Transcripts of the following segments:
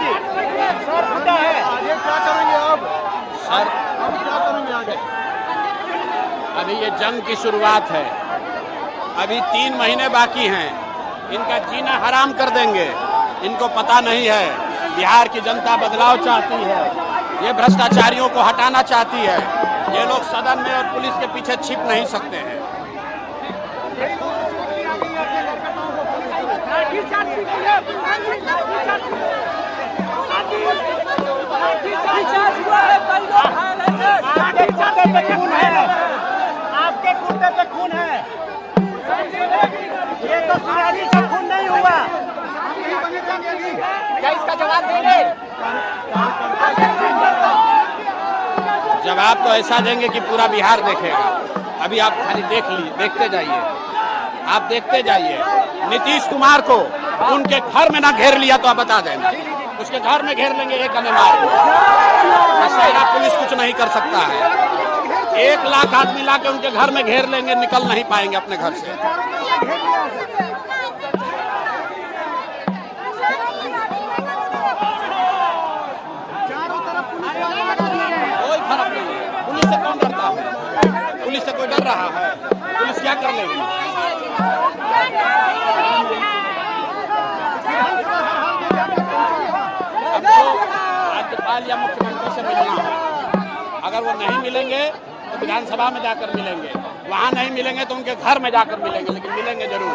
जी sir मुद्दा है, आगे क्या करेंगे आप? सर हम क्या करेंगे आगे? अभी ये जंग की शुरुआत है, अभी 3 महीने बाकी हैं, इनका जीना हराम कर देंगे। इनको पता नहीं है बिहार की जनता बदलाव चाहती है, ये भ्रष्टाचारियों को हटाना चाहती है। ये लोग सदन में और पुलिस के पीछे छिप नहीं सकते हैं। आपके कुर्ते पे खून है, ये तो सुरानी का खून नहीं हुआ। क्या इसका जवाब देंगे? जवाब तो ऐसा देंगे कि पूरा बिहार देखेगा। अभी आप खाली देखते जाइए, आप देखते जाइए। नीतीश कुमार को उनके घर में ना घेर लिया तो आप बता देना, उसके घर में घेर लेंगे एक अनिवार्य। सेना पुलिस कुछ नहीं कर सकता है। 1 लाख आदमी लाके उनके घर में घेर लेंगे, निकल नहीं पाएंगे अपने घर से। कोई फर्क नहीं है, पुलिस से कौन डरता है? पुलिस से कोई डर रहा है? पुलिस क्या कर लेगी? राज्यपाल या मुख्यमंत्री से मिलना है, अगर वो नहीं मिलेंगे तो विधानसभा में जाकर मिलेंगे, वहाँ नहीं मिलेंगे तो उनके घर में जाकर मिलेंगे, लेकिन मिलेंगे जरूर।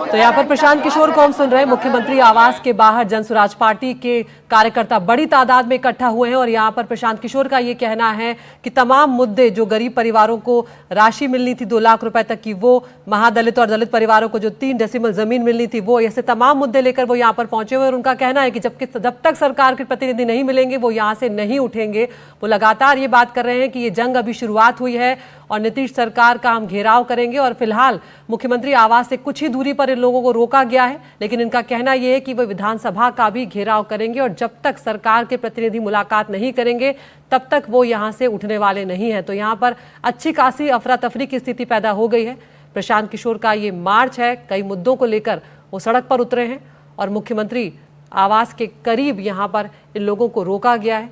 तो यहाँ पर प्रशांत किशोर को हम सुन रहे हैं। मुख्यमंत्री आवास के बाहर जनसुराज पार्टी के कार्यकर्ता बड़ी तादाद में इकट्ठा हुए हैं और यहाँ पर प्रशांत किशोर का ये कहना है कि तमाम मुद्दे जो गरीब परिवारों को राशि मिलनी थी 2 लाख रुपए तक की, वो महादलित और दलित परिवारों को जो 3 डेसिमल जमीन मिलनी थी, वो ऐसे तमाम मुद्दे लेकर वो यहाँ पर पहुंचे हुए। और उनका कहना है कि जब तक सरकार के प्रतिनिधि नहीं मिलेंगे वो यहाँ से नहीं उठेंगे। वो लगातार ये बात कर रहे हैं कि ये जंग अभी शुरुआत हुई है और नीतीश सरकार का हम घेराव करेंगे। और फिलहाल मुख्यमंत्री आवास से कुछ ही दूरी पर इन लोगों को रोका गया है, लेकिन इनका कहना यह है कि वो विधानसभा का भी घेराव करेंगे और जब तक सरकार के प्रतिनिधि मुलाकात नहीं करेंगे तब तक वो यहां से उठने वाले नहीं है। तो यहां पर अच्छी खासी अफरा तफरी की स्थिति पैदा हो गई है। प्रशांत किशोर का ये मार्च है, कई मुद्दों को लेकर वो सड़क पर उतरे हैं और मुख्यमंत्री आवास के करीब यहां पर इन लोगों को रोका गया है।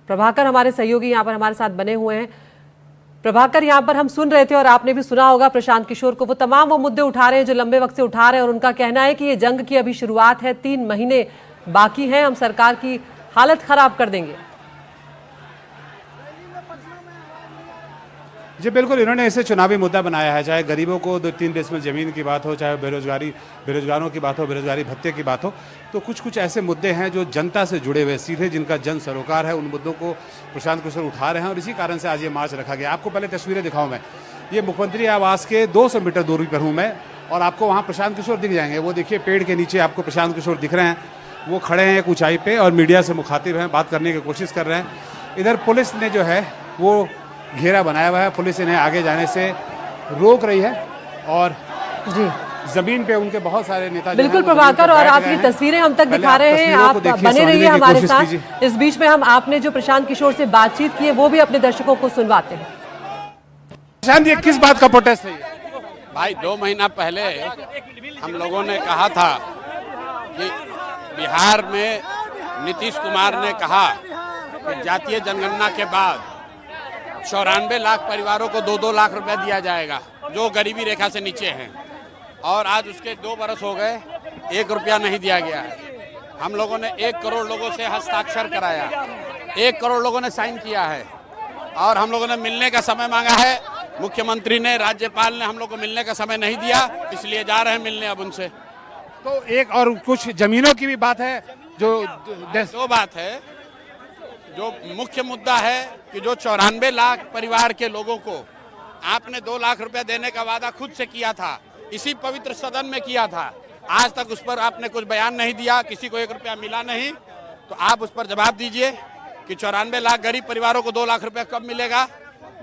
प्रभाकर हमारे सहयोगी यहाँ पर हमारे साथ बने हुए हैं। प्रभाकर, यहाँ पर हम सुन रहे थे और आपने भी सुना होगा प्रशांत किशोर को, वो तमाम वो मुद्दे उठा रहे हैं जो लंबे वक्त से उठा रहे हैं और उनका कहना है कि ये जंग की अभी शुरुआत है, 3 महीने बाकी हैं, हम सरकार की हालत खराब कर देंगे। जी बिल्कुल, इन्होंने इसे चुनावी मुद्दा बनाया है, चाहे गरीबों को 2-3 डेसिमल जमीन की बात हो, चाहे बेरोजगारों की बात हो, बेरोजगारी भत्ते की बात हो। तो कुछ ऐसे मुद्दे हैं जो जनता से जुड़े हुए, सीधे जिनका जन सरोकार है, उन मुद्दों को प्रशांत किशोर उठा रहे हैं और इसी कारण से आज ये मार्च रखा गया। आपको पहले तस्वीरें दिखाऊं मैं, ये मुख्यमंत्री आवास के 200 मीटर दूरी पर हूँ मैं और आपको वहाँ प्रशांत किशोर दिख जाएंगे। वो देखिए पेड़ के नीचे आपको प्रशांत किशोर दिख रहे हैं, वो खड़े हैं एक ऊंचाई पे और मीडिया से मुखातिब हैं, बात करने की कोशिश कर रहे हैं। इधर पुलिस ने जो है वो घेरा बनाया हुआ है, पुलिस इन्हें आगे जाने से रोक रही है और जी जमीन पे उनके बहुत सारे नेता बिल्कुल प्रभाकर, और आप ये तस्वीरें हम तक दिखा रहे हैं, आप बने रहिए हमारे साथ। इस बीच में हम आपने जो प्रशांत किशोर से बातचीत की है वो भी अपने दर्शकों को सुनवाते हैं। प्रशांत, ये किस बात का प्रोटेस्ट है? भाई 2 महीना पहले हम लोगों ने कहा था कि बिहार में नीतीश कुमार ने कहा कि जातीय जनगणना के बाद 94 लाख परिवारों को 2-2 लाख रुपए दिया जाएगा जो गरीबी रेखा से नीचे हैं, और आज उसके 2 बरस हो गए, 1 रुपया नहीं दिया गया है। हम लोगों ने 1 करोड़ लोगों से हस्ताक्षर कराया, 1 करोड़ लोगों ने साइन किया है और हम लोगों ने मिलने का समय मांगा है। मुख्यमंत्री ने, राज्यपाल ने हम लोग को मिलने का समय नहीं दिया, इसलिए जा रहे हैं मिलने अब उनसे। तो एक और कुछ जमीनों की भी बात है, जो 2 बात है। जो मुख्य मुद्दा है कि जो 94 लाख परिवार के लोगों को आपने 2 लाख रुपए देने का वादा खुद से किया था, इसी पवित्र सदन में किया था, आज तक उस पर आपने कुछ बयान नहीं दिया, किसी को 1 रुपया मिला नहीं। तो आप उस पर जवाब दीजिए कि 94 लाख गरीब परिवारों को 2 लाख रुपए कब मिलेगा।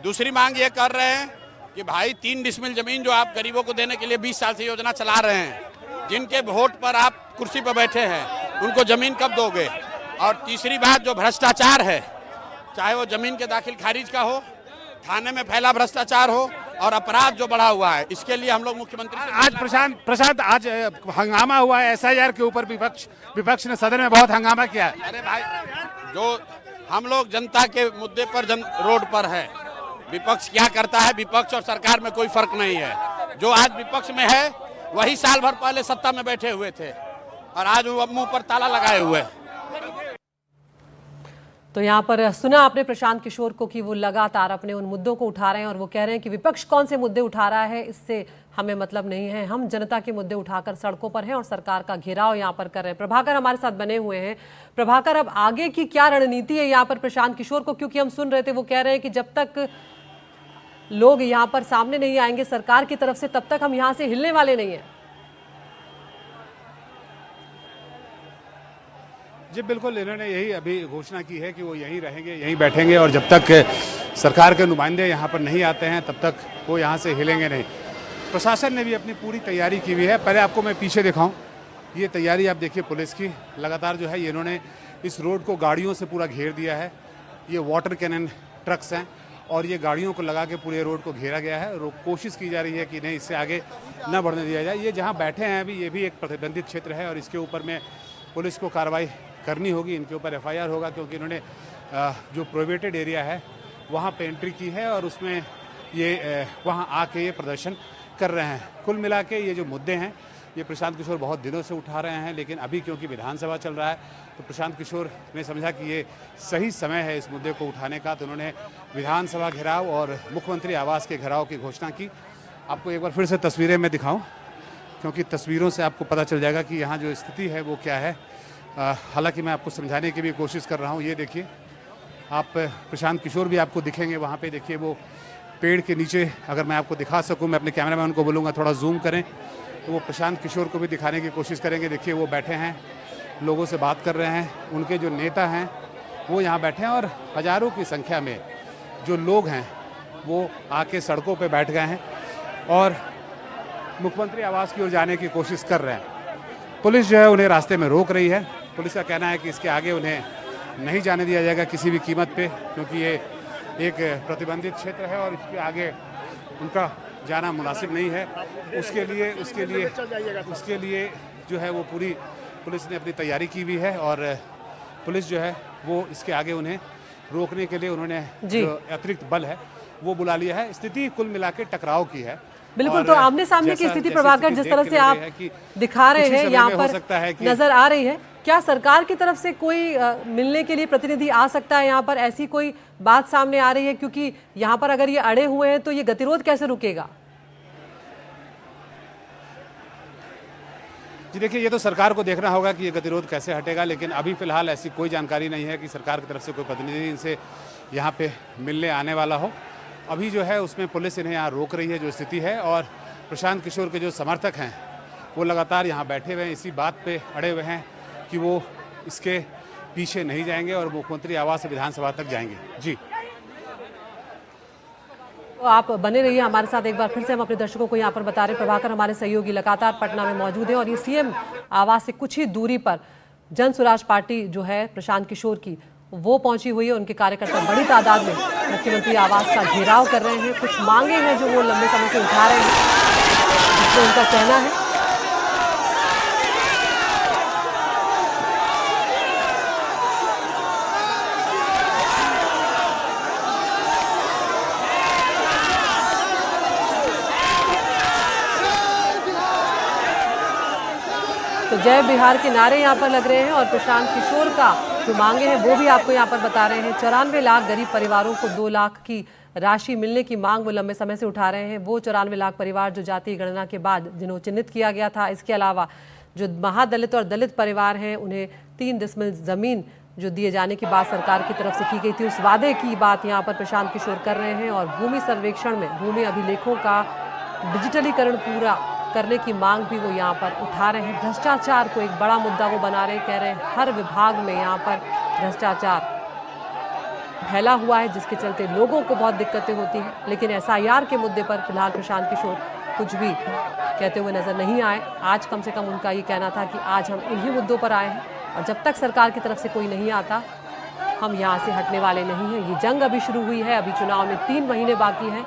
दूसरी मांग ये कर रहे हैं कि भाई 3 डिसमिल जमीन जो आप गरीबों को देने के लिए 20 साल से योजना चला रहे हैं, जिनके वोट पर आप कुर्सी पर बैठे हैं, उनको जमीन कब दोगे? और तीसरी बात, जो भ्रष्टाचार है, चाहे वो जमीन के दाखिल खारिज का हो, थाने में फैला भ्रष्टाचार हो और अपराध जो बढ़ा हुआ है, इसके लिए हम लोग मुख्यमंत्री से आज प्रशांत आज हंगामा हुआ है SIR के ऊपर, विपक्ष ने सदन में बहुत हंगामा किया है। अरे भाई, जो हम लोग जनता के मुद्दे पर रोड पर है, विपक्ष क्या करता है, विपक्ष और सरकार में कोई फर्क नहीं है। जो आज विपक्ष में है वही साल भर पहले सत्ता में बैठे हुए थे और आज वो मुंह पर ताला लगाए हुए। तो यहाँ पर सुना आपने प्रशांत किशोर को कि वो लगातार अपने उन मुद्दों को उठा रहे हैं और वो कह रहे हैं कि विपक्ष कौन से मुद्दे उठा रहा है इससे हमें मतलब नहीं है, हम जनता के मुद्दे उठाकर सड़कों पर हैं और सरकार का घेराव यहाँ पर कर रहे हैं। प्रभाकर हमारे साथ बने हुए हैं। प्रभाकर, अब आगे की क्या रणनीति है यहाँ पर प्रशांत किशोर को, क्योंकि हम सुन रहे थे वो कह रहे हैं कि जब तक लोग यहाँ पर सामने नहीं आएंगे सरकार की तरफ से, तब तक हम यहाँ से हिलने वाले नहीं हैं। जी बिल्कुल, इन्होंने यही अभी घोषणा की है कि वो यहीं रहेंगे, यहीं बैठेंगे और जब तक सरकार के नुमाइंदे यहाँ पर नहीं आते हैं तब तक वो यहाँ से हिलेंगे नहीं। प्रशासन ने भी अपनी पूरी तैयारी की हुई है। पहले आपको मैं पीछे दिखाऊं, ये तैयारी आप देखिए पुलिस की लगातार जो है, ये इन्होंने इस रोड को गाड़ियों से पूरा घेर दिया है। ये वाटर कैनन ट्रक्स हैं और ये गाड़ियों को लगा के पूरे रोड को घेरा गया है और कोशिश की जा रही है कि नहीं, इससे आगे न बढ़ने दिया जाए। ये जहाँ बैठे हैं अभी, ये भी एक प्रतिबंधित क्षेत्र है और इसके ऊपर में पुलिस को कार्रवाई करनी होगी, इनके ऊपर FIR होगा, क्योंकि इन्होंने जो प्रोहिबिटेड एरिया है वहाँ पे एंट्री की है और उसमें ये वहाँ आके ये प्रदर्शन कर रहे हैं। कुल मिला के ये जो मुद्दे हैं ये प्रशांत किशोर बहुत दिनों से उठा रहे हैं, लेकिन अभी क्योंकि विधानसभा चल रहा है तो प्रशांत किशोर ने समझा कि ये सही समय है इस मुद्दे को उठाने का, तो उन्होंने विधानसभा घेराव और मुख्यमंत्री आवास के घेराव की घोषणा की। आपको एक बार फिर से तस्वीरें मैं दिखाऊं, क्योंकि तस्वीरों से आपको पता चल जाएगा कि यहाँ जो स्थिति है वो क्या है। हालांकि मैं आपको समझाने की भी कोशिश कर रहा हूँ। ये देखिए, आप प्रशांत किशोर भी आपको दिखेंगे वहाँ पे। देखिए वो पेड़ के नीचे, अगर मैं आपको दिखा सकूँ, मैं अपने कैमरामैन को बोलूँगा थोड़ा जूम करें तो वो प्रशांत किशोर को भी दिखाने की कोशिश करेंगे। देखिए वो बैठे हैं, लोगों से बात कर रहे हैं, उनके जो नेता हैं वो यहाँ बैठे हैं और हज़ारों की संख्या में जो लोग हैं वो आके सड़कों पे बैठ गए हैं और मुख्यमंत्री आवास की ओर जाने की कोशिश कर रहे हैं। पुलिस जो है उन्हें रास्ते में रोक रही है। पुलिस का कहना है कि इसके आगे उन्हें नहीं जाने दिया जाएगा किसी भी कीमत पे, क्योंकि ये एक प्रतिबंधित क्षेत्र है और इसके आगे उनका जाना मुनासिब नहीं है। उसके लिए जो है वो पूरी पुलिस ने अपनी तैयारी की हुई है और पुलिस जो है वो इसके आगे उन्हें रोकने के लिए उन्होंने जो अतिरिक्त बल है वो बुला लिया है। स्थिति कुल मिला के टकराव की है। बिल्कुल, तो आमने सामने की स्थिति प्रभाकर जिस तरह से आप दिखा रहे हैं यहाँ पर नजर आ रही है, क्या सरकार की तरफ से कोई मिलने के लिए प्रतिनिधि आ सकता है यहाँ पर? ऐसी कोई बात सामने आ रही है? क्योंकि यहाँ पर अगर ये अड़े हुए हैं तो ये गतिरोध कैसे रुकेगा? जी देखिए, ये तो सरकार को देखना होगा कि ये गतिरोध कैसे हटेगा, लेकिन अभी फिलहाल ऐसी कोई जानकारी नहीं है कि सरकार की तरफ से कोई प्रतिनिधि इनसे यहाँ पे मिलने आने वाला हो। अभी जो है उसमें पुलिस इन्हें यहाँ रोक रही है जो स्थिति है, और प्रशांत किशोर के जो समर्थक हैं वो लगातार यहाँ बैठे हुए हैं, इसी बात पे अड़े हुए हैं कि वो इसके पीछे नहीं जाएंगे और मुख्यमंत्री आवास से विधानसभा तक जाएंगे। जी तो आप बने रहिए हमारे साथ। एक बार फिर से हम अपने दर्शकों को यहाँ पर बता रहे, प्रभाकर हमारे सहयोगी लगातार पटना में मौजूद है और ये CM आवास से कुछ ही दूरी पर जन स्वराज पार्टी जो है प्रशांत किशोर की वो पहुंची हुई है। उनके कार्यकर्ता बड़ी तादाद में मुख्यमंत्री आवास का घेराव कर रहे हैं। कुछ मांगे हैं जो वो लंबे समय से उठा रहे हैं, जिसमें उनका कहना है तो जय बिहार के नारे यहाँ पर लग रहे हैं और प्रशांत किशोर का जो मांगे हैं वो भी आपको यहाँ पर बता रहे हैं। 94 लाख गरीब परिवारों को 2 लाख की राशि मिलने की मांग वो लंबे समय से उठा रहे हैं। वो 94 लाख परिवार जो जातीय गणना के बाद जिन्हें चिन्हित किया गया था। इसके अलावा जो महादलित और दलित परिवार हैं उन्हें 3 डिसमिल जमीन जो दिए जाने की बात सरकार की तरफ से की गई थी, उस वादे की बात यहाँ पर प्रशांत किशोर कर रहे हैं। और भूमि सर्वेक्षण में भूमि अभिलेखों का डिजिटलीकरण पूरा करने की मांग भी वो यहाँ पर उठा रहे हैं। भ्रष्टाचार को एक बड़ा मुद्दा वो बना रहे, कह रहे हैं हर विभाग में यहाँ पर भ्रष्टाचार फैला हुआ है, जिसके चलते लोगों को बहुत दिक्कतें होती हैं। लेकिन एसआईआर के मुद्दे पर फिलहाल प्रशांत किशोर कुछ भी कहते हुए नजर नहीं आए। आज कम से कम उनका ये कहना था कि आज हम इन्हीं मुद्दों पर आए हैं और जब तक सरकार की तरफ से कोई नहीं आता हम यहाँ से हटने वाले नहीं हैं। ये जंग अभी शुरू हुई है, अभी चुनाव में 3 महीने बाकी हैं।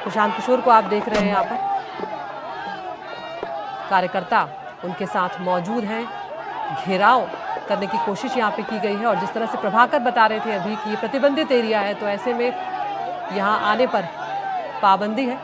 प्रशांत किशोर को आप देख रहे हैं, यहाँ पर कार्यकर्ता उनके साथ मौजूद हैं, घेराव करने की कोशिश यहाँ पे की गई है। और जिस तरह से प्रभाकर बता रहे थे अभी कि ये प्रतिबंधित एरिया है, तो ऐसे में यहाँ आने पर पाबंदी है।